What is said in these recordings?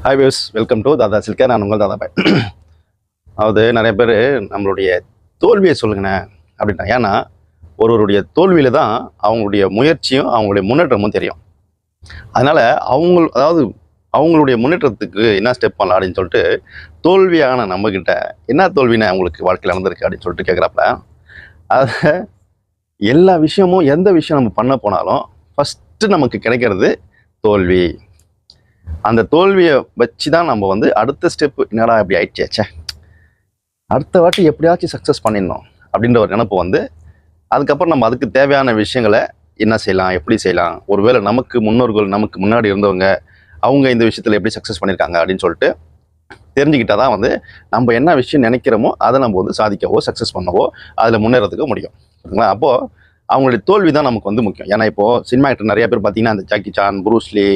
Hi views, welcome to தாதா சில்கே. நான் உங்கள் தாதா பாய். அதாவது நிறைய பேர் நம்மளுடைய தோல்வியை சொல்லுங்கண்ணே அப்படின்ட்டாங்க. ஏன்னா ஒருவருடைய தோல்வியில் தான் அவங்களுடைய முயற்சியும் அவங்களுடைய முன்னேற்றமும் தெரியும். அதனால் அவங்களுடைய முன்னேற்றத்துக்கு என்ன ஸ்டெப் பண்ணலாம் அப்படின்னு சொல்லிட்டு தோல்வியான நம்மக்கிட்ட என்ன தோல்வின்னு அவங்களுக்கு வாழ்க்கையில் நடந்திருக்கு அப்படின்னு சொல்லிட்டு கேட்குறாப்புல. அதை எல்லா விஷயமும் எந்த விஷயம் நம்ம பண்ண போனாலும் ஃபஸ்ட்டு நமக்கு கிடைக்கிறது தோல்வி. அந்த தோல்வியை வச்சு தான் நம்ம அடுத்த ஸ்டெப்பு என்னடா இப்படி ஆயிடுச்சே, அடுத்த வாட்டி எப்படியாச்சும் சக்ஸஸ் பண்ணிடணும் அப்படின்ற ஒரு நினப்பு அதுக்கப்புறம் நம்ம அதுக்கு தேவையான விஷயங்களை என்ன செய்யலாம், எப்படி செய்யலாம், ஒருவேளை நமக்கு முன்னோர்கள் நமக்கு முன்னாடி இருந்தவங்க அவங்க இந்த விஷயத்தில் எப்படி சக்ஸஸ் பண்ணியிருக்காங்க அப்படின்னு சொல்லிட்டு தெரிஞ்சுக்கிட்டால் தான் நம்ம என்ன விஷயம் நினைக்கிறோமோ அதை நம்ம சாதிக்கவோ சக்ஸஸ் பண்ணவோ அதில் முன்னேறதுக்கு முடியும். சரிங்களா? அப்போது அவங்களுடைய தோல்வி தான் நமக்கு முக்கியம். ஏன்னா இப்போது சினிமா ஆக்டர் நிறைய பேர் பார்த்தீங்கன்னா அந்த Jackie Chan, Bruce Lee,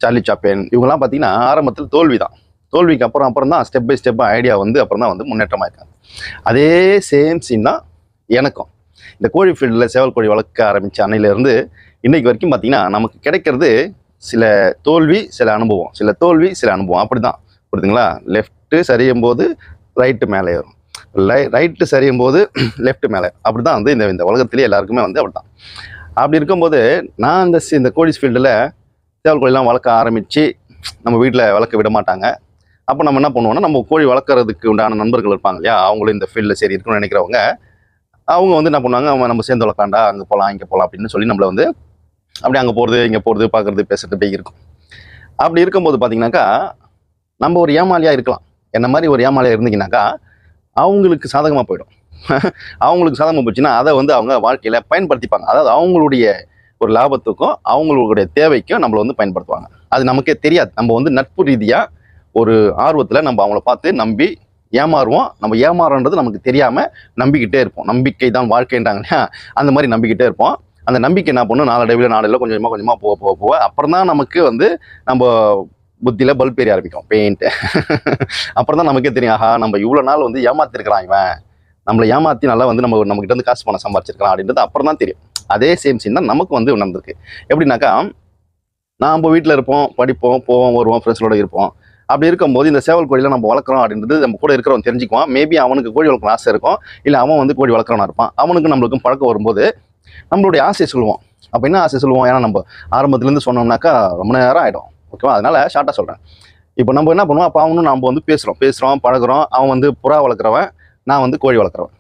Charlie Chaplin இவங்கெல்லாம் பார்த்தீங்கன்னா ஆரம்பத்தில் தோல்வி தான். தோல்விக்கு அப்புறம் தான் ஸ்டெப் பை ஸ்டெப்பாக ஐடியா அப்புறம் தான் முன்னேற்றமாக இருக்காங்க. அதே சேம் சீன் தான் எனக்கும். இந்த கோழி ஃபீல்டில் சேவல் கோழி வளர்க்க ஆரம்பித்த அன்னையிலேருந்து இன்றைக்கு வரைக்கும் பார்த்தீங்கன்னா நமக்கு கிடைக்கிறது சில தோல்வி சில அனுபவம், சில தோல்வி சில அனுபவம். அப்படி தான் புரியுதுங்களா? லெஃப்ட்டு சரியும் போது ரைட்டு மேலே ஏறும், ரைட்டு சரியும் போது லெஃப்ட்டு மேலே. அப்படி தான் இந்த உலகத்திலே எல்லாருக்குமே அப்படி தான். அப்படி இருக்கும்போது நான் இந்த கோழி ஃபீல்டில் சேவல் கோழிலாம் வளர்க்க ஆரம்பித்து நம்ம வீட்டில் வளர்க்க விட மாட்டாங்க. அப்போ நம்ம என்ன பண்ணுவோம்னா, நம்ம கோழி வளர்க்குறதுக்கு உண்டான நண்பர்கள் இருப்பாங்க இல்லையா, அவங்களும் இந்த ஃபீல்டில் சரி இருக்குன்னு நினைக்கிறவங்க அவங்க என்ன பண்ணுவாங்க, நம்ம சேர்ந்து வளர்க்காண்டா அங்கே போகலாம் இங்கே போகலாம் அப்படின்னு சொல்லி நம்மளை அப்படி அங்கே போகிறது இங்கே போகிறது பார்க்குறது பேசுகிறது போய் இருக்கும். அப்படி இருக்கும்போது பார்த்தீங்கன்னாக்கா நம்ம ஒரு ஏமாளியாக இருக்கலாம். என்ன மாதிரி ஒரு ஏமாளியாக இருந்தீங்கன்னாக்கா அவங்களுக்கு சாதகமாக போயிடும். அவங்களுக்கு சாதகமாக போச்சுன்னா அதை அவங்க வாழ்க்கையில் பயன்படுத்திப்பாங்க. அதாவது அவங்களுடைய ஒரு லாபத்துக்கும் அவங்களுடைய தேவைக்கும் நம்மளை பயன்படுத்துவாங்க. அது நமக்கே தெரியாது. நம்ம நட்பு ரீதியாக ஒரு ஆர்வத்தில் நம்ம அவங்கள பார்த்து நம்பி ஏமாறுவோம். நம்ம ஏமாறுன்றது நமக்கு தெரியாமல் நம்பிக்கிட்டே இருப்போம். நம்பிக்கை தான் வாழ்க்கைன்றாங்க இல்லையா, அந்த மாதிரி நம்பிக்கிட்டே இருப்போம். அந்த நம்பிக்கை என்ன பண்ணும், நாளடைவில் கொஞ்சமாக போக அப்புறம் தான் நமக்கு நம்ம புத்தியில் பல்ப் ஏறி ஆரம்பிக்கும், பெயிண்ட்டு. அப்புறம் தான் நமக்கே தெரியும், ஆஹா நம்ம இவ்வளோ நாள் ஏமாத்திருக்கிறான், இவன் நம்மளை ஏமாற்றி நல்லா நம்மகிட்ட காசு பணம் சம்பாதிச்சிருக்கலாம் அப்படின்றது அப்புறம் தான் தெரியும். அதே சேம் சீன் தான் நமக்கு நடந்திருக்கு. எப்படின்னாக்கா நம்ம வீட்டில் இருப்போம், படிப்போம், போவோம், வருவோம், ஃப்ரெண்ட்ஸோட இருப்போம். அப்படி இருக்கும்போது இந்த சேவல் கோழியில் நம்ம வளர்க்குறோம் அப்படின்றது நம்ம கூட இருக்கிறவன் தெரிஞ்சுக்குவான். மேபி அவனுக்கு கோழி வளர்க்கணும் ஆசை இருக்கும், இல்லை அவன் கோழி வளர்க்குறவனா இருப்பான். அவனுக்கு நம்மளுக்கும் பழக்கம் வரும்போது நம்மளுடைய ஆசையை சொல்லுவோம். அப்போ என்ன ஆசை சொல்லுவோம், ஏன்னா நம்ம ஆரம்பத்துலேருந்து சொன்னோம்னாக்கா ரொம்ப நேரம் ஆகிடும். ஓகேவா? அதனால் ஷார்ட்டாக சொல்கிறேன். இப்போ நம்ம என்ன பண்ணுவோம், அப்போ அவனும் நம்ம பேசுகிறோம் பழகுறோம். அவன் புறா வளர்க்குறவன், நான் கோழி வளர்க்குறவன்.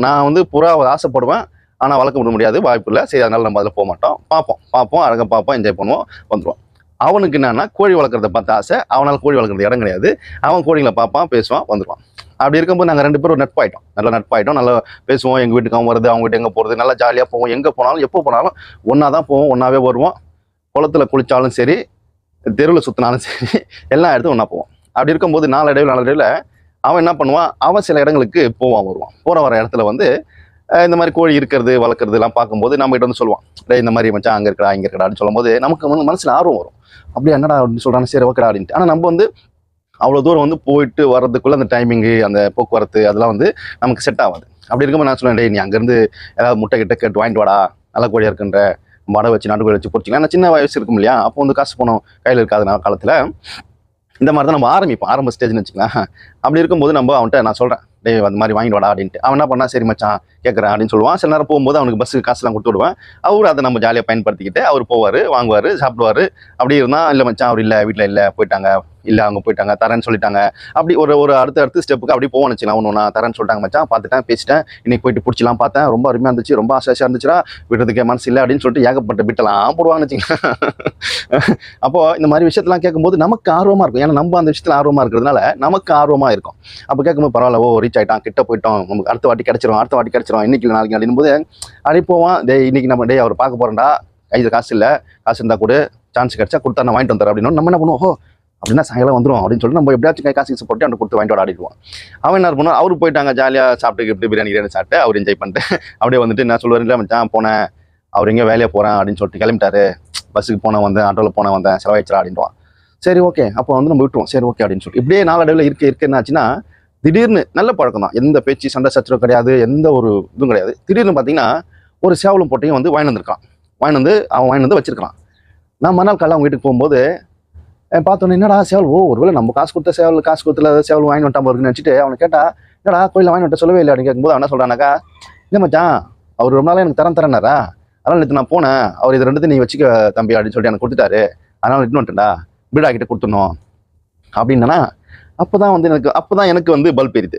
நான் புறாவை ஆசைப்படுவேன், ஆனால் வளர்க்க முடியாது, வாய்ப்பு இல்லை. சரி, அதனால் நம்ம அதில் போக மாட்டோம். பார்ப்போம் அழகாக பார்ப்போம், என்ஜாய் பண்ணுவோம், வந்துடுவோம். அவனுக்கு என்னன்னா கோழி வளர்க்குறத பார்த்து ஆசை. அவனால் கோழி வளர்க்குறது இடம் கிடையாது. அவன் கோழிகளை பார்ப்பான், பேசுவான், வந்துடுவான். அப்படி இருக்கும்போது நாங்கள் 2 பேரும் நட்பாயிட்டோம், நல்லா பேசுவோம். எங்கள் வீட்டுக்கு அவன் வருது, அவங்க வீட்டு எங்கே போகிறது, நல்லா ஜாலியாக போவோம். எங்கே போனாலும் எப்போ போனாலும் ஒன்றா தான் போவோம், ஒன்றாவே வருவோம். குளத்தில் குளித்தாலும் சரி, தெருவில் சுற்றினாலும் சரி, எல்லா இடத்தும் ஒன்றா போவோம். அப்படி இருக்கும்போது நாளடைவில் அவன் என்ன பண்ணுவான், அவன் சில இடங்களுக்கு போவான், வருவான். போகிற வர இடத்துல இந்த மாதிரி கோழி இருக்கிறது வளர்க்குறது எல்லாம் பார்க்கும்போது நம்ம கிட்ட சொல்லுவான், இந்த மாதிரி மச்சான் அங்கே இருக்கடா இங்கே இருக்கடான்னு சொல்லும்போது நமக்கு மனசில் ஆர்வம் வரும். அப்படியே என்னடா அப்படின்னு சொல்கிறாங்க, சரி ஓகேடா அப்படின்ட்டு. ஆனால் நம்ம அவ்வளோ தூரம் போயிட்டு வர்றதுக்குள்ளே அந்த டைமிங்கு, அந்த போக்குவரத்து அதெல்லாம் நமக்கு செட் ஆகாது. அப்படி இருக்கும்போது நான் சொல்லுவேன், நீ அங்கேருந்து ஏதாவது முட்டை கிட்ட கேட்டு வாங்கிட்டு வாடா, நல்ல கோழியாக இருக்குன்ற மடை வச்சு நாட்டுக்கோழி வச்சு பொறிச்சிக்கலாம். ஏன்னா சின்ன வயசு இருக்கும் இல்லையா, அப்போ காசு பணம் கையில் இருக்காது காலத்தில். இந்த மாதிரி தான் நம்ம ஆரம்ப ஸ்டேஜ்னு வச்சுக்கலாம். அப்படி இருக்கும்போது நம்ம அவன்கிட்ட நான் சொல்கிறேன், அந்த மாதிரி வாங்கிட்டு வாடா அப்படின்ட்டு. அவன் என்ன பண்ணா, சரி மச்சான் கேட்குறேன் அப்படின்னு சொல்லுவான். சில நேரம் போகும்போது அவனுக்கு பஸ்ஸுக்கு காசுலாம் கொடுத்து விடுவேன். அவர் அதை நம்ம ஜாலியாக பயன்படுத்திக்கிட்டு அவர் போவார், வாங்குவார், சாப்பிடுவார். அப்படி இருந்தால் இல்லை மச்சான் அவர் இல்லை, வீட்டில் இல்லை, போயிட்டாங்க, இல்லை அவங்க போயிட்டாங்க, தரேன்னு சொல்லிட்டாங்க. அப்படி ஒரு அடுத்த ஸ்டெப்புக்கு அப்படி போவான்னு வச்சுக்கலாம். ஒன்று தரேன்னு சொல்லிட்டாங்க மச்சான், பார்த்துட்டேன், பேசிட்டேன், இன்னைக்கு போயிட்டு பிடிச்சிலாம் பார்த்தேன், ரொம்ப அருமையாக இருந்துச்சு, ரொம்ப ஆசையாக இருந்துச்சுடா, விடுறதுக்கே மனசு இல்லை அப்படின்னு சொல்லிட்டு ஏகப்பட்ட பிட்டெல்லாம் போடுவாங்கன்னு வச்சுக்கலாம். அப்போது இந்த மாதிரி விஷயத்தெல்லாம் கேட்கும்போது நமக்கு ஆர்வமாக இருக்கும். ஏன்னா நம்ம அந்த விஷயத்தில் ஆர்வமாக இருக்கிறதுனால நமக்கு ஆர்வமாக இருக்கும். அப்போ கேட்கும்போது பரவாயில்ல, ரீச் ஆகிட்டான், கிட்ட போயிட்டோம், நமக்கு அடுத்த வாட்டி கிடச்சிரும், இன்னைக்கு நாளைக்கு அப்படின்போது அப்படி போவான். இன்னைக்கு நம்ம அவர் பார்க்க போகிறோம்டா, கையில் காசு இல்லை, காசு இருந்தால் கூட சான்ஸ் கிடச்சா கொடுத்தா நான் வாங்கிட்டு வந்துடுறேன் அப்படின்னு நம்ம என்ன பண்ணுவோம், அப்படின்னா சாயங்காலம் வந்துடும் அப்படின்னு சொல்லிட்டு நம்ம எப்படியாச்சும் காசு போட்டு அவன் கொடுத்து வாங்கிட்டு ஆடிடுவோம். அவன் என்ன பண்ணுவோம், அவரு போயிட்டாங்க ஜாலியாக சாப்பிட்டு இப்படி பிரியாணி சாப்பிட்டு அவர் என்ஜாய் பண்ணிட்டு அப்படியே என்ன சொல்லுவார், இல்லை மச்சான் போனேன், அவர் எங்கே வேலையை போகிறேன் அப்படின்னு சொல்லிட்டு கிளம்பிட்டாரு, பஸ்ஸுக்கு போனேன் வந்தேன், ஆட்டோவில் போனேன் வந்தேன், செலவாயிடுச்சா அப்படின்வான். சரி ஓகே, அப்போ நம்ம விட்டுருவோம், சரி ஓகே அப்படின்னு சொல்லிட்டு இப்படியே நாளடைவில் இருக்க என்னாச்சுன்னா திடீர்னு நல்ல பழக்கம் தான், எந்த பேச்சு சண்டை சச்சரவு கிடையாது, எந்த ஒரு இதுவும் கிடையாது. திடீர்னு பார்த்தீங்கன்னா ஒரு சேவலும் போட்டையும் வாங்கி வந்திருக்கான், அவன் வாங்கி வந்து வச்சிருக்கான். நான் மறுநாள் காலையில் அவங்க வீட்டுக்கு போகும்போது பார்த்தோன்னே என்னடா சேவல், ஒருவேளை நம்ம காசு கொடுத்த சேவல், காசு கொடுத்துல சேவல் வாங்கி வந்துட்டா இருக்குன்னு நினச்சிட்டு அவனை கேட்டா, என்னடா கோயிலில் வாங்கி வந்துட்ட சொல்லவே இல்லை அப்படின்னு கேட்கும்போது அவன் என்ன சொல்கிறானாக்கா, இல்லை மச்சான் அவர் ரொம்ப நாளாக எனக்கு தரேன்னாரா, அதனால் நேற்று நான் போனேன், அவர் இது ரெண்டுத்தையும் நீ வச்சுக்க தம்பி அப்படின்னு சொல்லிட்டு எனக்கு கொடுத்துட்டாரு, அதனால் இட்டுன்னு வந்துட்டேன்டா, பீடா கிட்ட கொடுத்துடணும் அப்படின்னா. அப்போ தான் எனக்கு வந்து பல்ப் எரியுது.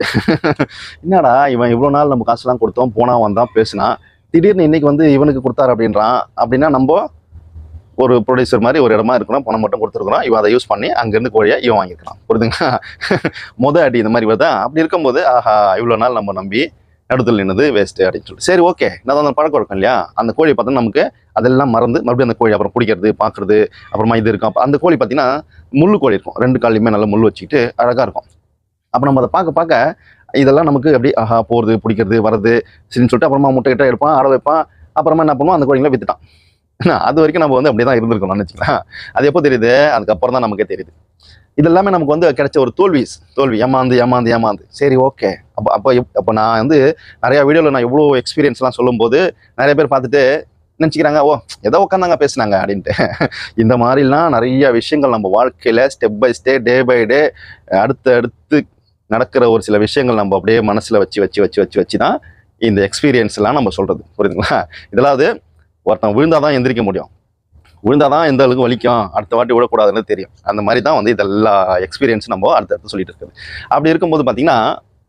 என்னடா இவன் இவ்வளோ நாள் நம்ம காசுலாம் கொடுத்தோம், போனா வந்தான் பேசினான், திடீர்னு இன்னைக்கு வந்து இவனுக்கு கொடுத்தாரு அப்படின்றான். அப்படின்னா நம்ம ஒரு ப்ரொடியூசர் மாதிரி ஒரு இடமா இருக்கிறோம், பணம் மட்டும் கொடுத்துருக்குறோம், இவன் அதை யூஸ் பண்ணி அங்கேருந்து கோழியை இவன் வாங்கியிருக்கான். புரியுதுங்களா? அடி இந்த மாதிரி வருதா. அப்படி இருக்கும்போது ஆஹா இவ்வளோ நாள் நம்ம நம்பி நடுத்தல் நின்னது வேஸ்ட்டு அப்படின்னு சொல்லிட்டு, சரி ஓகே நான் அந்த பழக்கம் இருக்கும் இல்லையா, அந்த கோழி பார்த்தா நமக்கு அதெல்லாம் மறந்து மறுபடியும் அந்த கோழி அப்புறம் பிடிக்கிறது பார்க்குறது, அப்புறமா இது இருக்கும். அப்போ அந்த கோழி பார்த்தீங்கன்னா முள்ளு கோழி இருக்கும், 2 காலையுமே நல்லா முள் வச்சுக்கிட்டு அழகாக இருக்கும். அப்போ நம்ம அதை பார்க்க இதெல்லாம் நமக்கு அப்படி ஆஹா போகிறது பிடிக்கிறது வர்றது சரின்னு சொல்லிட்டு அப்புறமா முட்டை கிட்ட எடுப்பான், ஆட வைப்பான், அப்புறமா என்ன பண்ணுவோம் அந்த கோழிங்களை வித்துட்டான். அது வரைக்கும் நம்ம வந்து அப்படி தான் இருந்திருக்கோம் நினச்சிக்கலாம். அது எப்போ தெரியுது, அதுக்கப்புறம் தான் நமக்கே தெரியுது. இது எல்லாமே நமக்கு வந்து கிடைச்ச ஒரு தோல்வி ஏமாந்து சரி ஓகே. அப்போ நான் வந்து நிறைய வீடியோவில் நான் எவ்வளோ எக்ஸ்பீரியன்ஸ்லாம் சொல்லும்போது நிறைய பேர் பார்த்துட்டு நினச்சிக்கிறாங்க, ஏதோ உட்காந்தாங்க பேசுனாங்க அப்படின்ட்டு. இந்த மாதிரிலாம் நிறைய விஷயங்கள் நம்ம வாழ்க்கையில் step by step day by day அடுத்து நடக்கிற ஒரு சில விஷயங்கள் நம்ம அப்படியே மனசில் வச்சு தான் இந்த எக்ஸ்பீரியன்ஸ்லாம் நம்ம சொல்கிறது. புரியுதுங்களா? இதெல்லாம் ஒருத்தன் விழுந்தாதான் எந்திரிக்க முடியும், விழுந்தாதான் எந்த அளவுக்கு வலிக்கும், அடுத்த வாட்டி விடக்கூடாதுன்னு தெரியும். அந்த மாதிரி தான் வந்து இதெல்லாம் எக்ஸ்பீரியன்ஸ் நம்ம அடுத்தடுத்து சொல்லிட்டு இருக்குது. அப்படி இருக்கும்போது பார்த்தீங்கன்னா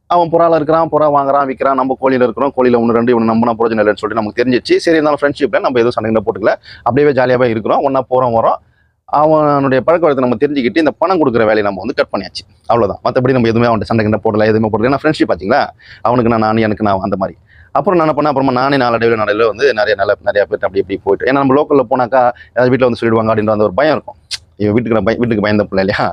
அவன் புறாவில் இருக்கிறான், புறா வாங்குறான் விற்கிறான், நம்ம கோழியில் இருக்கிறோம், கோழியில் 1 2 இவனை நம்பினா பிரோஜனம் இல்லைன்னு சொல்லிட்டு நமக்கு தெரிஞ்சிச்சு. சரி இருந்தாலும் ஃப்ரெண்ட்ஷிப்பில் நம்ம எதுவும் சண்டைகளை போட்டுக்கல, அப்படியே ஜாலியாகவே இருக்கிறோம், ஒன்றா போகிறோம் வரோம். அவனுடைய பழக்க வழக்கத்தை நம்ம தெரிஞ்சுக்கிட்டு இந்த பணம் கொடுக்குற வேலையை நம்ம வந்து கட் பண்ணியாச்சு, அவ்வளோதான். மற்றபடி நம்ம எதுவுமே அவன்கிட்ட சண்டைகளை போடல, எதுவுமே போடல. ஏன்னா ஃப்ரெண்ட்ஷிப் பார்த்தீங்களா, அவனுக்கு நான் எனக்கு நான் அந்த மாதிரி. அப்புறம் நான் என்ன பண்ணேன், அப்புறமா நானே நாளடைவில் வந்து நிறைய பேர் அப்படி இப்படி போயிட்டு, ஏன்னா நம்ம லோக்கலில் போனாக்கா ஏதாவது வீட்டில் வந்து சொல்லிடுவாங்க அப்படின்ற அந்த ஒரு பயம் இருக்கும். இவன் வீட்டுக்கு பயந்த பிள்ளை இல்லையா.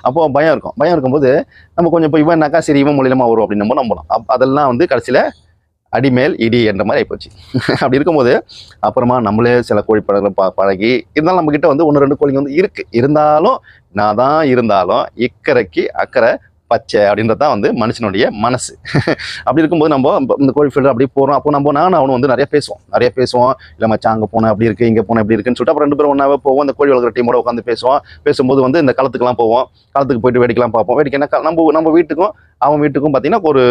அப்போ பயம் இருக்கும்போது நம்ம கொஞ்சம் இப்போ இவன்னாக்கா சரி இவன் மூலியமாக வரும் அப்படின்னு நம்ம நம்பணும். அதெல்லாம் வந்து கடைசியில் அடிமேல் இடி என்ற மாதிரி ஆகிப்போச்சு. அப்படி இருக்கும்போது அப்புறமா நம்மளே சில கோழி பழகி இருந்தாலும் நம்மக்கிட்ட வந்து 1 2 கோழிங்க வந்து இருக்குது. இருந்தாலும் இக்கரைக்கு அக்கறை பச்சை அப்படின்றது தான் வந்து மனுஷனுடைய மனசு. அப்படி இருக்கும்போது நம்ம இந்த கோழி ஃபீல்டு அப்படி போகிறோம். அப்போ நானும் அவனு வந்து நிறைய பேசுவோம். இல்லை மச்சான் அங்கே போனேன் அப்படி இருக்குது, இங்கே போனேன் இப்படி இருக்குன்னு சொல்லிட்டு அப்புறம் 2 பேரும் ஒன்றாவே போவோம். அந்த கோழி வளர்க்குற டீமோட உட்காந்து பேசும்போது வந்து இந்த களத்துக்குலாம் போவோம், களத்துக்கு போயிட்டு வேடிக்கைலாம் பார்ப்போம். வேடிக்கைன்னா நம்ம வீட்டுக்கும் அவன் வீட்டுக்கும் பார்த்தீங்கன்னா ஒரு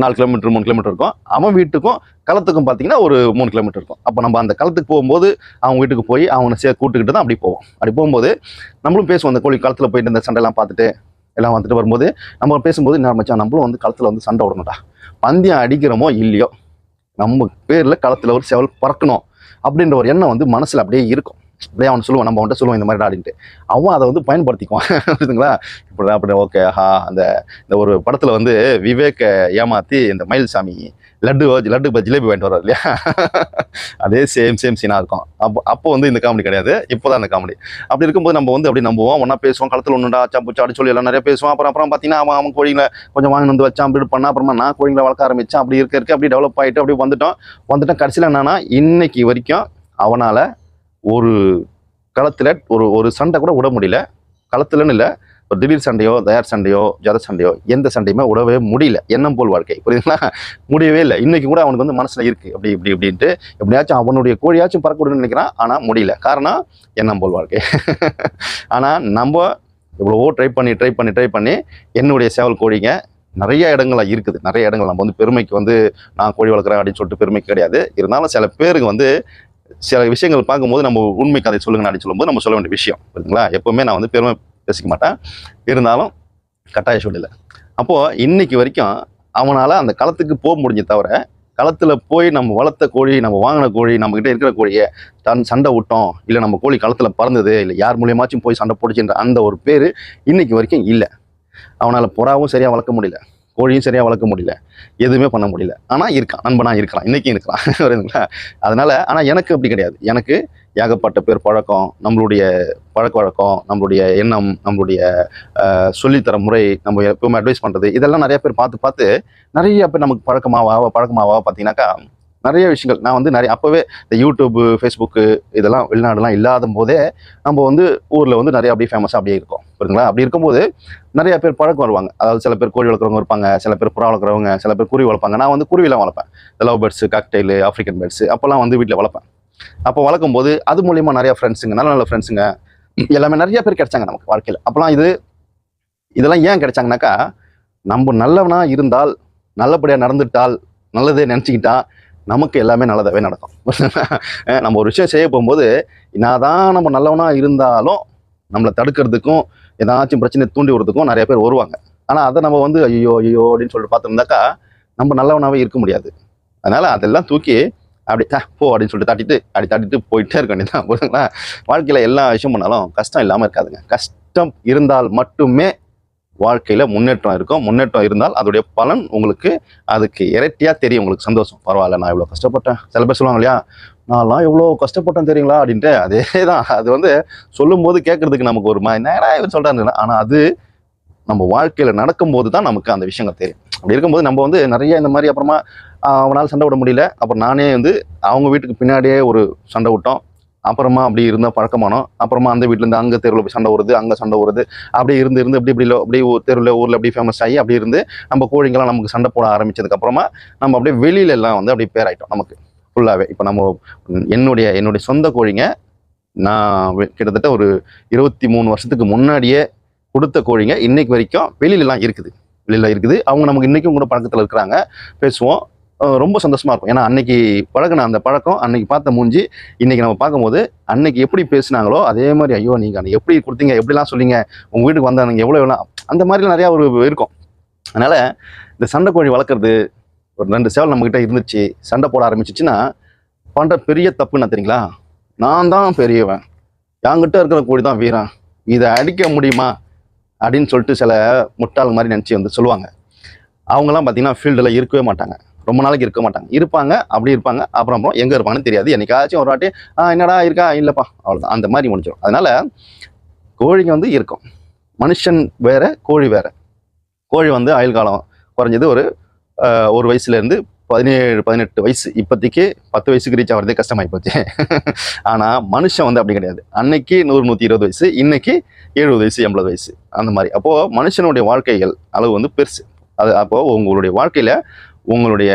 4 கிலோமீட்டர் 3 கிலோமீட்டர் இருக்கும். அவன் வீட்டுக்கும் களத்துக்கும் பார்த்தீங்கன்னா ஒரு 3 கிலோமீட்டர் இருக்கும். அப்போ நம்ம அந்த களத்துக்கு போகும்போது அவங்க வீட்டுக்கு போய் அவனை கூட்டுக்கிட்டு தான் அப்படி போவோம். அப்படி போகும்போது நம்மளும் பேசுவோம், அந்த கோழி களத்தில் போயிட்டு இந்த சண்டைலாம் பார்த்துட்டு எல்லாம் வந்துட்டு வரும்போது நம்ம பேசும்போது என்ன மச்சான் நம்மளும் வந்து களத்தில் வந்து சண்டை விடணும்டா, பந்தயம் அடிக்கிறோமோ இல்லையோ நம்ம பேரில் களத்தில் ஒரு சேவல் பறக்கணும் அப்படின்ற ஒரு எண்ணம் வந்து மனசில் அப்படியே இருக்கும். அப்படியே அவன் சொல்லுவான், நம்ம அவன்கிட்ட சொல்லுவோம் இந்த மாதிரி அப்படின்ட்டு. அவன் அதை வந்து பயன்படுத்திக்குவான். புரியுதுங்களா? இப்படி அப்படி ஓகே இந்த ஒரு படத்தில் வந்து விவேக்கை ஏமாற்றி இந்த மயில்சாமி லட்டு ஜிலேபி வாங்கிட்டு வர்றாரு இல்லையா, அதே சேம் சீனாக இருக்கும். அப்போ வந்து இந்த காமெடி கிடையாது, இப்போதான் அந்த காமெடி. அப்படி இருக்கும்போது நம்ம வந்து அப்படி நம்புவோம், ஒன்றா பேசுவோம், களத்தில் ஒன்றுடா சாப்பிச்சு அப்படி சொல்லி எல்லாம் நிறைய பேசுவோம். அப்புறம் பார்த்தீங்கன்னா அவன் கோழிங்களை கொஞ்சம் வாங்கி வந்து வச்சான், அப்படி பண்ணா. அப்புறமா நான் கோழிங்களை வளர்க்க ஆரம்பித்தேன். அப்படி இருக்க அப்படி டெவலப் ஆகிட்டு அப்படி வந்துட்டோம். கடைசியில் என்னன்னா இன்னைக்கு வரைக்கும் அவனால் ஒரு களத்தில் ஒரு சண்டை கூட விட முடியல. களத்துலன்னு இல்லை, ஒரு திடீர் சண்டையோ தயார் சண்டையோ ஜத சண்டையோ எந்த சண்டையுமே விடவே முடியல. எண்ணம் போல் வாழ்க்கை. புரியுதுங்களா? முடியவே இல்லை. இன்னைக்கு கூட அவனுக்கு வந்து மனசில் இருக்குது இப்படின்ட்டு எப்படியாச்சும் அவனுடைய கோழியாச்சும் பறக்க விடணும்னு நினைக்கிறான், ஆனால் முடியல. காரணம் எண்ணம் போல் வாழ்க்கை. ஆனால் நம்ம இவ்வளவோ ட்ரை பண்ணி என்னுடைய சேவல் கோழிங்க நிறைய இடங்கள்லாம் இருக்குது. நிறைய இடங்கள் நம்ம வந்து பெருமைக்கு வந்து நான் கோழி வளர்க்குறேன் அப்படின்னு சொல்லிட்டு பெருமைக்கு கிடையாது. இருந்தாலும் சில பேருக்கு வந்து சில விஷயங்கள் பார்க்கும்போது நம்ம உண்மை கதை சொல்லுங்க அப்படின்னு சொல்லும்போது நம்ம சொல்ல வேண்டிய விஷயம். புரியுதுங்களா? எப்போவுமே நான் வந்து பெருமை பேசிக்க மாட்டேன், இருந்தாலும் கட்டாய சூழ்நிலை. அப்போது இன்னைக்கு வரைக்கும் அவனால் அந்த களத்துக்கு போக முடிஞ்ச தவிர களத்தில் போய் நம்ம வளர்த்த கோழி, நம்ம வாங்கின கோழி, நம்மக்கிட்ட இருக்கிற கோழியை சண்டை விட்டோம், இல்லை நம்ம கோழி களத்தில் பறந்தது, இல்லை யார் மூலியமாச்சும் போய் சண்டை போடுச்சுன்ற அந்த ஒரு பேர் இன்னைக்கு வரைக்கும் இல்லை. அவனால் புறாவும் சரியாக வளர்க்க முடியல, கோழியும் சரியாக வளர்க்க முடியல, எதுவுமே பண்ண முடியல. ஆனால் இருக்கான், நண்பனாக இருக்கிறான், இன்றைக்கும் இருக்கிறான். வருதுங்களா? அதனால் ஆனால் எனக்கு அப்படி கிடையாது. எனக்கு ஏகப்பட்ட பேர் பழக்கம், நம்மளுடைய பழக்க வழக்கம், நம்மளுடைய எண்ணம், நம்மளுடைய சொல்லித்தர முறை, நம்ம எப்பவுமே அட்வைஸ் பண்ணுறது, இதெல்லாம் நிறைய பேர் பார்த்து நிறைய பேர் நமக்கு பழக்கமாவா பார்த்தீங்கன்னாக்கா நிறைய விஷயங்கள். நான் வந்து அப்போவே இந்த யூடியூப்பு ஃபேஸ்புக்கு இதெல்லாம் வெளிநாடுலாம் இல்லாத போதே நம்ம வந்து ஊரில் வந்து நிறைய அப்படியே ஃபேமஸாக அப்படியே இருக்கும். புரியுதுங்களா? அப்படி இருக்கும்போது நிறைய பேர் பழக்கம் வருவாங்க. அதாவது சில பேர் கோழி வளர்க்குறவங்க இருப்பாங்க, சில பேர் புறா வளர்க்குறவங்க, சில பேர் குருவி வளர்ப்பாங்க. நான் வந்து குருவிலாம் வளர்ப்பேன், love birds, cockatiel, African birds அப்போல்லாம் வந்து வீட்டில் வளர்ப்பேன். அப்போ வளர்க்கும் போது அது மூலிமா நிறைய ஃப்ரெண்ட்ஸுங்க, நல்ல ஃப்ரெண்ட்ஸுங்க, எல்லாமே நிறைய பேர் கிடைச்சாங்க நமக்கு வாழ்க்கையில். அப்போலாம் இதெல்லாம் ஏன் கிடைச்சாங்கனாக்கா, நம்ம நல்லவனா இருந்தால், நல்லபடியாக நடந்துட்டால், நல்லதே நினச்சிக்கிட்டா நமக்கு எல்லாமே நல்லதாகவே நடக்கும். நம்ம ஒரு விஷயம் செய்ய போகும்போது என்னதான் நம்ம நல்லவனா இருந்தாலும் நம்மளை தடுக்கிறதுக்கும் ஏதாச்சும் பிரச்சனை தூண்டி விடுறதுக்கும் நிறைய பேர் வருவாங்க. ஆனால் அதை நம்ம வந்து ஐயோ ஐயோ அப்படின்னு சொல்லிட்டு பார்த்துருந்தாக்கா நம்ம நல்லவனாகவே இருக்க முடியாது. அதனால அதெல்லாம் தூக்கி அப்படி போ அப்படின்னு சொல்லிட்டு தட்டிட்டு போயிட்டே இருக்க வேண்டியதான். புரியுதுங்களா? வாழ்க்கையில் எல்லா விஷயம் பண்ணாலும் கஷ்டம் இல்லாமல் இருக்காதுங்க. கஷ்டம் இருந்தால் மட்டுமே வாழ்க்கையில் முன்னேற்றம் இருக்கும். முன்னேற்றம் இருந்தால் அதோடைய பலன் உங்களுக்கு அதுக்கு இரட்டியாக தெரியும். உங்களுக்கு சந்தோஷம். பரவாயில்ல, நான் இவ்வளோ கஷ்டப்பட்டேன். சில பேர் சொல்லுவாங்க இல்லையா, நான்லாம் எவ்வளோ கஷ்டப்பட்டேன் தெரியுங்களா அப்படின்ட்டு. அதே தான். அது வந்து சொல்லும்போது கேட்கறதுக்கு நமக்கு ஒரு நேரா இவர் சொல்கிறாருங்க. ஆனால் அது நம்ம வாழ்க்கையில் நடக்கும்போது தான் நமக்கு அந்த விஷயங்கள் தெரியும். அப்படி இருக்கும்போது நம்ம வந்து நிறைய இந்த மாதிரி அப்புறமா அவனால் சண்டை விட முடியல. அப்புறம் நானே வந்து அவங்க வீட்டுக்கு பின்னாடியே ஒரு சண்டை விட்டோம். அப்புறமா அப்படி இருந்தால் பழக்கமானோம். அப்புறமா அந்த வீட்டிலேருந்து அங்கே தெருவில் போய் சண்டை வருது, அங்கே சண்டை வருது. அப்படி இருந்து அப்படி தெருவில் ஊரில் அப்படி ஃபேமஸ் ஆகி அப்படி இருந்து நம்ம கோழிங்கெல்லாம் நமக்கு சண்டை போட ஆரம்பிச்சதுக்கப்புறமா நம்ம அப்படியே வெளியில எல்லாம் வந்து அப்படி பேராயிட்டோம் நமக்கு ஃபுல்லாகவே. இப்போ நம்ம என்னுடைய சொந்த கோழிங்க நான் கிட்டத்தட்ட ஒரு 23 வருஷத்துக்கு முன்னாடியே கொடுத்த கோழிங்க இன்னைக்கு வரைக்கும் வெளியிலலாம் இருக்குது. அவங்க நமக்கு இன்றைக்கும் கூட பழக்கத்தில் இருக்கிறாங்க, பேசுவோம். ரொம்ப சந்தோஷமா இருக்கும். ஏன்னா அன்னைக்கு பழகின அந்த பழக்கம், அன்னைக்கு பார்த்த மூஞ்சி இன்னைக்கு நம்ம பார்க்கும்போது அன்னைக்கு எப்படி பேசினாங்களோ அதே மாதிரி, ஐயோ நீங்கள் அன்னைக்கு எப்படி கொடுத்தீங்க, எப்படிலாம் சொன்னீங்க, உங்கள் வீட்டுக்கு வந்தாங்க எவ்வளோ அந்த மாதிரிலாம் நிறையா ஒரு இருக்கும். அதனால் இந்த சண்டை கோழி வளர்க்குறது, ஒரு 2 சேவல் நம்மக்கிட்ட இருந்துச்சு, சண்டை போட ஆரம்பிச்சிச்சுன்னா பண்ணுற பெரிய தப்புன்னு தெரியுங்களா, நான் தான் பெரியவன், என்கிட்ட இருக்கிற கோழி தான் வீரன், இதை அடிக்க முடியுமா அப்படின்னு சொல்லிட்டு சில முட்டாள் மாதிரி நினச்சி வந்து சொல்லுவாங்க. அவங்கெல்லாம் பார்த்தீங்கன்னா ஃபீல்டில் இருக்கவே மாட்டாங்க, ரொம்ப நாளைக்கு இருக்க மாட்டாங்க. அப்படி இருப்பாங்க, அப்புறம் எங்கே இருப்பாங்கன்னு தெரியாது. என்னைக்காச்சும் ஒரு வாட்டி என்னடா இருக்கா, இல்லைப்பா, அவ்வளோதான், அந்த மாதிரி முடிஞ்சிடும். அதனால கோழிங்க வந்து இருக்கும். மனுஷன் வேற, கோழி வேற. கோழி வந்து ஆயுள் காலம் குறைஞ்சது ஒரு வயசுலேருந்து 17-18 வயசு. இப்போதைக்கு 10 வயசுக்கு ரீச் ஆகிறதே கஷ்டமாகி போச்சு. ஆனால் மனுஷன் வந்து அப்படி கிடையாது. அன்னைக்கு 100-120 வயசு, இன்னைக்கு 70 வயசு 80 வயசு அந்த மாதிரி. அப்போது மனுஷனுடைய வாழ்க்கைகள் அளவு வந்து பெருசு. அப்போது உங்களுடைய வாழ்க்கையில் உங்களுடைய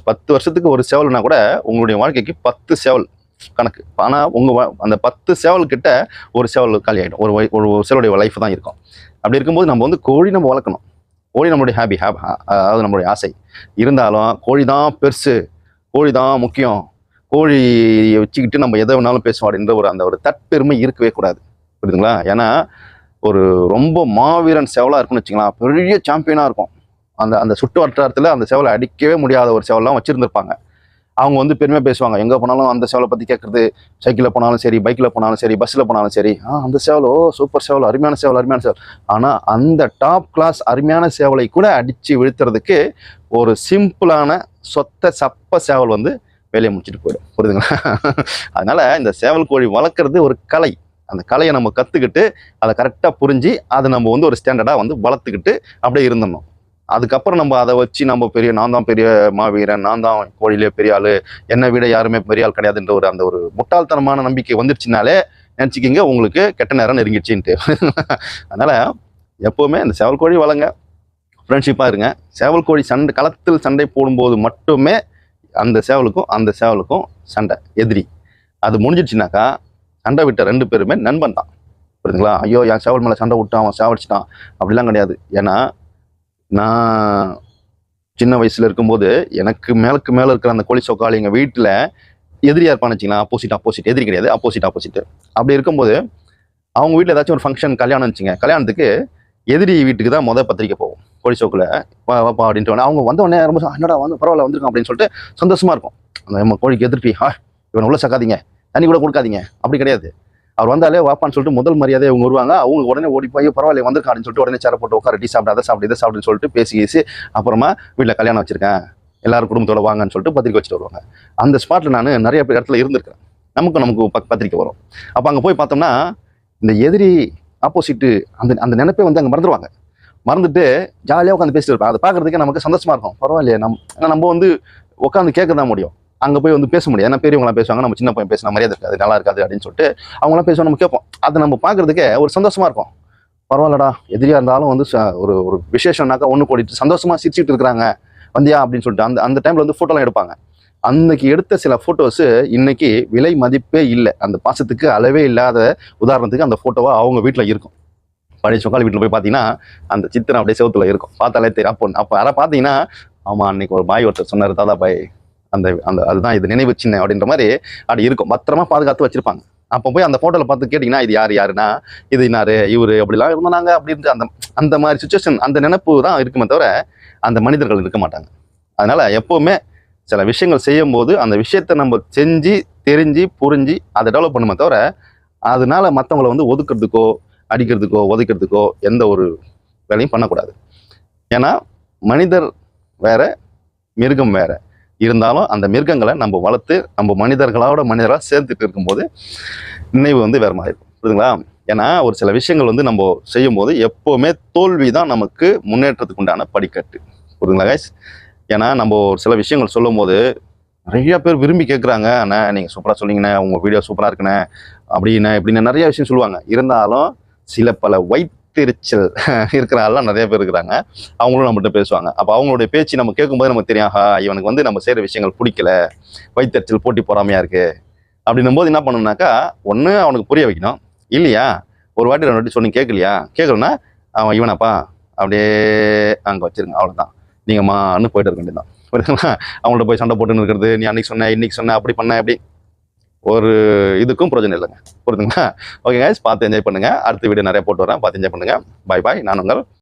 10 வருஷத்துக்கு ஒரு சேவல்னா கூட உங்களுடைய வாழ்க்கைக்கு 10 சேவல் கணக்கு. ஆனால் அந்த 10 சேவல் கிட்ட ஒரு சேவல் காலி ஆகிடும். ஒரு சேவலுடைய லைஃப் தான் இருக்கும். அப்படி இருக்கும்போது நம்ம வந்து கோழி நம்ம வளர்க்கணும். கோழி நம்மளுடைய அதாவது நம்மளுடைய ஆசை. இருந்தாலும் கோழி தான் பெருசு, கோழி தான் முக்கியம், கோழியை வச்சுக்கிட்டு நம்ம எதை வேணாலும் பேசுவோம் அப்படின்ற அந்த ஒரு தற்பெருமை இருக்கவே கூடாது. புரியுதுங்களா? ஏன்னா ரொம்ப மாவீரன் சேவலாக இருக்குன்னு வச்சுக்கலாம், பெரிய சாம்பியனாக இருக்கும். அந்த சுட்டு வட்டாரத்தில் அந்த சேவலை அடிக்கவே முடியாத ஒரு சேவலாம் வச்சுருந்துருப்பாங்க. அவங்க வந்து பெருமையாக பேசுவாங்க. எங்கே போனாலும் அந்த சேவலை பற்றி கேட்குறது, சைக்கிளில் போனாலும் சரி, பைக்கில் போனாலும் சரி, பஸ்ஸில் போனாலும் சரி, அந்த சேவல் சூப்பர் சேவல், அருமையான சேவல். ஆனால் அந்த டாப் கிளாஸ் அருமையான சேவலை கூட அடித்து வீழ்த்துறதுக்கு ஒரு சிம்பிளான சப்ப சேவல் வந்து வேலையை முடிச்சுட்டு போயிடும். புரியுதுங்களா? அதனால் இந்த சேவல் கோழி வளர்க்குறது ஒரு கலை. அந்த கலையை நம்ம கற்றுக்கிட்டு அதை கரெக்டாக புரிஞ்சு அதை நம்ம வந்து ஒரு ஸ்டாண்டர்டாக வந்து வளர்த்துக்கிட்டு அப்படியே இருந்துடணும். அதுக்கப்புறம் நம்ம அதை வச்சு நான் தான் பெரிய மாவீரன், நான் தான் கோழிலே பெரிய ஆள், என்னை விட யாருமே பெரிய ஆள் கிடையாதுன்ற அந்த ஒரு முட்டாள்தனமான நம்பிக்கை வந்துருச்சுனாலே நினச்சிக்கிங்க உங்களுக்கு கெட்ட நேரம் நெருங்கிடுச்சின்ட்டு. அதனால் எப்போவுமே இந்த சேவல் கோழி வளங்க, ஃப்ரெண்ட்ஷிப்பாக இருங்க. சேவல் கோழி களத்தில் சண்டை போடும்போது மட்டுமே அந்த சேவலுக்கும் சண்டை எதிரி. அது முடிஞ்சிடுச்சுனாக்கா சண்டை விட்ட 2 பேருமே நண்பன் தான். புரியுதுங்களா? ஐயோ என் சேவல் மேலே சண்டை விட்டான், அவன் சேவடிச்சிட்டான் அப்படிலாம் கிடையாது. ஏன்னா நான் சின்ன வயசுல இருக்கும்போது எனக்கு மேலே இருக்கிற அந்த கோழி சொக்காளி எங்கள் வீட்டில் எதிரியாக இருப்பான்னு வச்சுக்கலாம். ஆப்போசிட் எதிரி கிடையாது, ஆப்போசிட். அப்படி இருக்கும்போது அவங்க வீட்டில் ஏதாச்சும் ஒரு ஃபங்க்ஷன், கல்யாணம் வச்சுங்க, கல்யாணத்துக்கு எதிரி வீட்டுக்கு தான் பத்திரிக்கை போகும். கோழி சோக்கில் வாப்பா அப்படின்ட்டு அவங்க வந்தோடனே ரொம்ப என்னடா வந்து பரவாயில்ல வந்திருக்கான் அப்படின்னு சொல்லிட்டு சந்தோஷமா இருக்கும். அந்த நம்ம கோழிக்கு எதிர்ப்பி இவனை உள்ள சக்காதீங்க, தண்ணி கூட கொடுக்காதீங்க அப்படி கிடையாது. அவர் வந்தாலே வாப்பான்னு சொல்லிட்டு முதல் மரியாதை அவங்க வருவாங்க. அவங்க உடனே ஓடி போய் பரவாயில்ல வந்திருக்கான்னு அப்படின்னு சொல்லிட்டு உடனே சேர போட்டு உட்கார, டீ சாப்பிட்டு அதை சாப்பிட்டு இதை சாப்பிட்டுன்னு சொல்லிட்டு பேசி அப்புறமா வீட்டில் கல்யாணம் வச்சிருக்கேன், எல்லாரும் குடும்பத்தோட வாங்கன்னு சொல்லிட்டு பத்திரிக்கை வச்சுட்டு வருவாங்க. அந்த ஸ்பாட்டில் நான் நிறைய இடத்துல இருந்திருக்கேன். நமக்கு பத்திரிக்கை வரும். அப்போ அங்கே போய் பார்த்தோம்னா இந்த எதிரி ஆப்போசிட்டு அந்த நினைப்பே வந்து அங்கே மறந்துட்டு ஜாலியாக உட்காந்து பேசிட்டு இருப்பேன். அதை பார்க்கறதுக்கே நமக்கு சந்தோஷமா இருக்கும். பரவாயில்லையே, நம்ம வந்து உட்காந்து கேட்க தான் முடியும், அங்கே போய் வந்து பேச முடியாது. ஏன்னா பெரியவங்களாம் பேசுவாங்க, நம்ம சின்ன பையன் பேசினா மரியாதை இருக்காது, நல்லா இருக்காது அப்படின்னு சொல்லிட்டு அவங்களாம் பேசுவாங்க, நம்ம கேட்போம். அதை நம்ம பார்க்கறதுக்கே ஒரு சந்தோஷமா இருக்கும். பரவாயில்லடா, எதிரியாக இருந்தாலும் வந்து ஒரு விசேஷம்னாக்கா ஒன்று கூடிட்டு சந்தோஷமா சிரிச்சுட்டு இருக்கிறாங்க, வந்தியா அப்படின்னு சொல்லிட்டு அந்த டைம்ல வந்து ஃபோட்டோலாம் எடுப்பாங்க. அன்னைக்கு எடுத்த சில ஃபோட்டோஸு இன்னைக்கு விலை மதிப்பே இல்லை. அந்த பாசத்துக்கு அளவே இல்லாத உதாரணத்துக்கு அந்த ஃபோட்டோவாக அவங்க வீட்டில் இருக்கும். பழைய சொக்கால் வீட்டில் போய் பார்த்தீங்கன்னா அந்த சித்திரம் அப்படியே செவத்துல இருக்கும், பார்த்தாலே தெரியும். அப்போ யாரை பார்த்தீங்கன்னா, ஆமாம் அன்னைக்கு ஒரு பாய் ஒருத்தர் சொன்னார், தாதா பாய், அந்த அந்த அதுதான் இது நினைவு சின்ன அப்படின்ற மாதிரி அப்படி இருக்கும். பத்திரமா பாதுகாத்து வச்சிருப்பாங்க. அப்போ போய் அந்த ஃபோட்டோவில் பார்த்து கேட்டிங்கன்னா, இது யாருன்னா, இது இன்னாரு இவர் அப்படிலாம் இருந்தாங்க அப்படின்ட்டு அந்த அந்த மாதிரி சுச்சுவேஷன், அந்த நினைப்பு தான் இருக்குமே தவிர அந்த மனிதர்கள் இருக்க மாட்டாங்க. அதனால் எப்போவுமே சில விஷயங்கள் செய்யும் போது அந்த விஷயத்தை நம்ம செஞ்சு தெரிஞ்சு புரிஞ்சு அதை டெவலப் பண்ணுமே தவிர அதனால மற்றவங்களை வந்து ஒதுக்கிறதுக்கோ அடிக்கிறதுக்கோ உதைக்கிறதுக்கோ எந்த ஒரு வேலையும் பண்ணக்கூடாது. ஏன்னா மனிதர் வேற, மிருகம் வேற. இருந்தாலும் அந்த மிருகங்களை நம்ம வளர்த்து நம்ம மனிதர்களாக சேர்த்துட்டு இருக்கும்போது நினைவு வந்து வேற மாதிரி இருக்கும். புரியுதுங்களா? ஏன்னா ஒரு சில விஷயங்கள் வந்து நம்ம செய்யும் போது எப்போவுமே தோல்வி தான் நமக்கு முன்னேற்றத்துக்கு உண்டான படிக்கட்டு. புரியுதுங்களா கைஸ்? ஏன்னா நம்ம ஒரு சில விஷயங்கள் சொல்லும் போது நிறைய பேர் விரும்பி கேட்குறாங்க, அண்ணா நீங்கள் சூப்பராக சொன்னீங்கண்ணே, உங்கள் வீடியோ சூப்பராக இருக்குண்ணே அப்படின்னா இப்படின்னு நிறைய விஷயம் சொல்லுவாங்க. இருந்தாலும் சில பல வைத்தெரிச்சல் இருக்கிற ஆள்லாம் நிறைய பேர் இருக்கிறாங்க. அவங்களும் நம்மகிட்ட பேசுவாங்க. அப்போ அவங்களுடைய பேச்சு நம்ம கேட்கும்போது நமக்கு தெரியும், இவனுக்கு வந்து நம்ம செய்கிற விஷயங்கள் பிடிக்கல, வைத்தெரிச்சல் போட்டி பொறாமையாக இருக்குது அப்படின்னும் போது என்ன பண்ணணும்னாக்கா, ஒன்று அவனுக்கு புரிய வைக்கணும். இல்லையா ஒரு வாட்டி 2 வாட்டி சொன்னி கேட்கலையா, கேட்கலன்னா அவன் இவனப்பா அப்படியே அங்கே வச்சிருங்க, அவ்வளோதான், நீங்கள் மான்னு போயிட்டு இருக்க வேண்டியதான். புரியுதுங்களா? அவங்கள்ட்ட போய் சண்டை போட்டுன்னு இருக்கிறது, நீ அன்னைக்கு சொன்ன இன்னைக்கு சொன்ன அப்படி பண்ண அப்படி ஒரு இதுக்கும் பிரயோஜனம் இல்லைங்க. புரியுதுங்களா? ஓகே கைஸ், பார்த்து என்ஜாய் பண்ணுங்கள். அடுத்த வீடியோ நிறைய போட்டு வரேன், பார்த்து என்ஜாய் பண்ணுங்கள். பாய் பாய். நான் உங்கள்